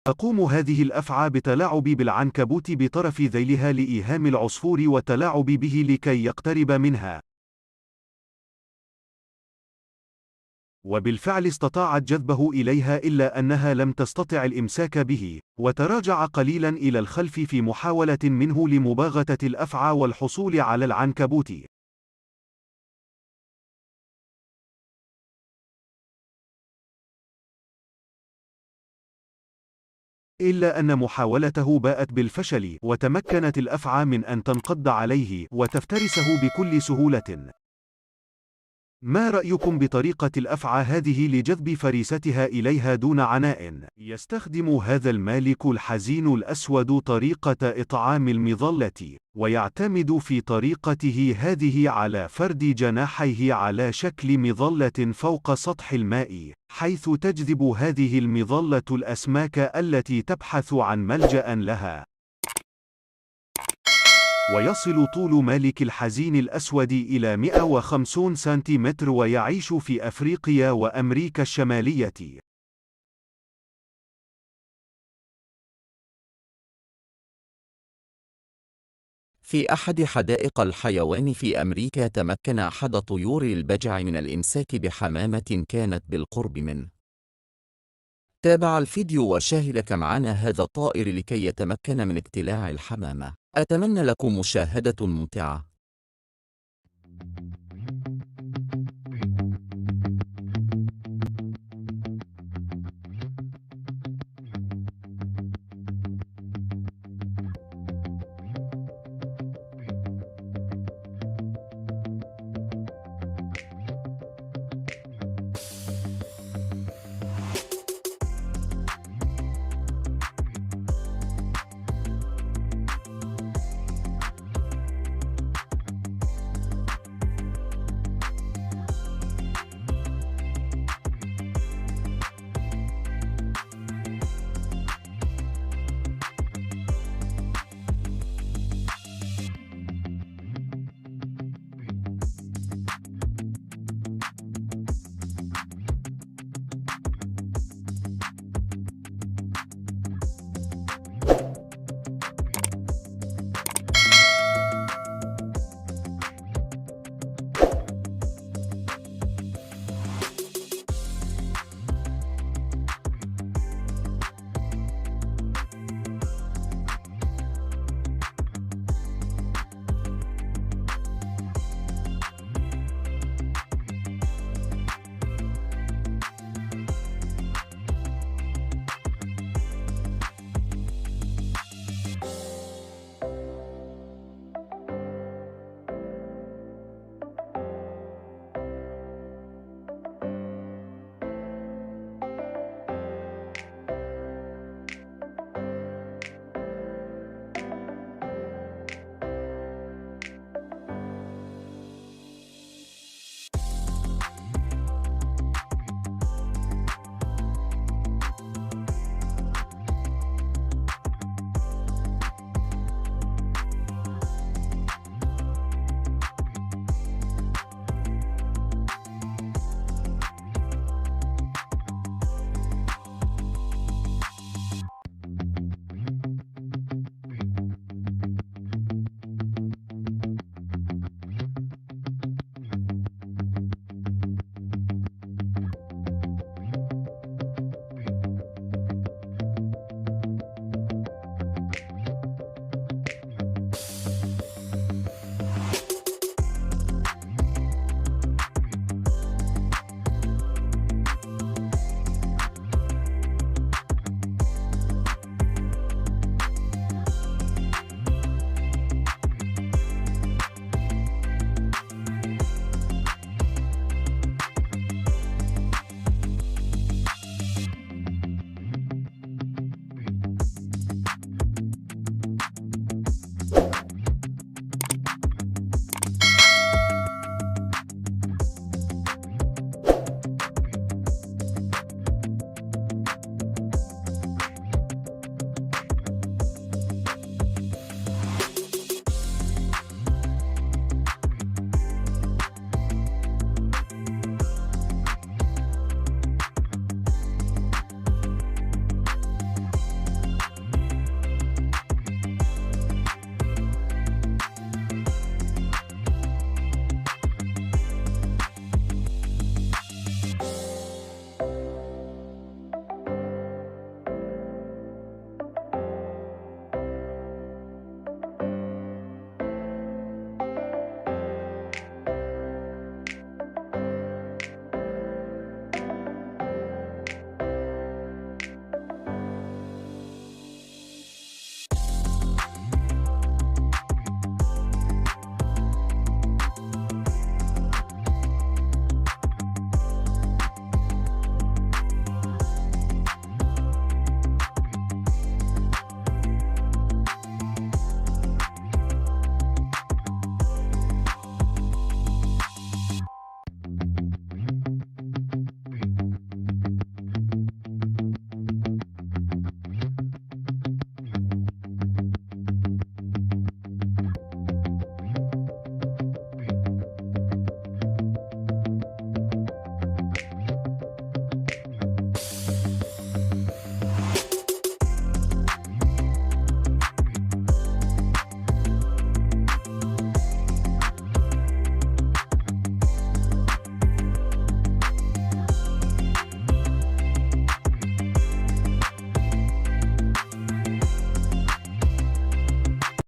تقوم هذه الأفعى بتلاعب بالعنكبوت بطرف ذيلها لإيهام العصفور والتلاعب به لكي يقترب منها. وبالفعل استطاعت جذبه إليها، إلا أنها لم تستطع الإمساك به، وتراجع قليلا إلى الخلف في محاولة منه لمباغتة الأفعى والحصول على العنكبوت. إلا أن محاولته باءت بالفشل، وتمكنت الأفعى من أن تنقض عليه وتفترسه بكل سهولة. ما رأيكم بطريقة الأفعى هذه لجذب فريستها إليها دون عناء؟ يستخدم هذا المالك الحزين الأسود طريقة إطعام المظلة، ويعتمد في طريقته هذه على فرد جناحيه على شكل مظلة فوق سطح الماء، حيث تجذب هذه المظلة الأسماك التي تبحث عن ملجأ لها. ويصل طول مالك الحزين الأسود إلى 150 سنتيمتر، ويعيش في أفريقيا وأمريكا الشمالية. في أحد حدائق الحيوان في أمريكا، تمكن أحد طيور البجع من الإمساك بحمامة كانت بالقرب منه. تابع الفيديو وشاهد معنا هذا الطائر لكي يتمكن من ابتلاع الحمامة. أتمنى لكم مشاهدة ممتعة.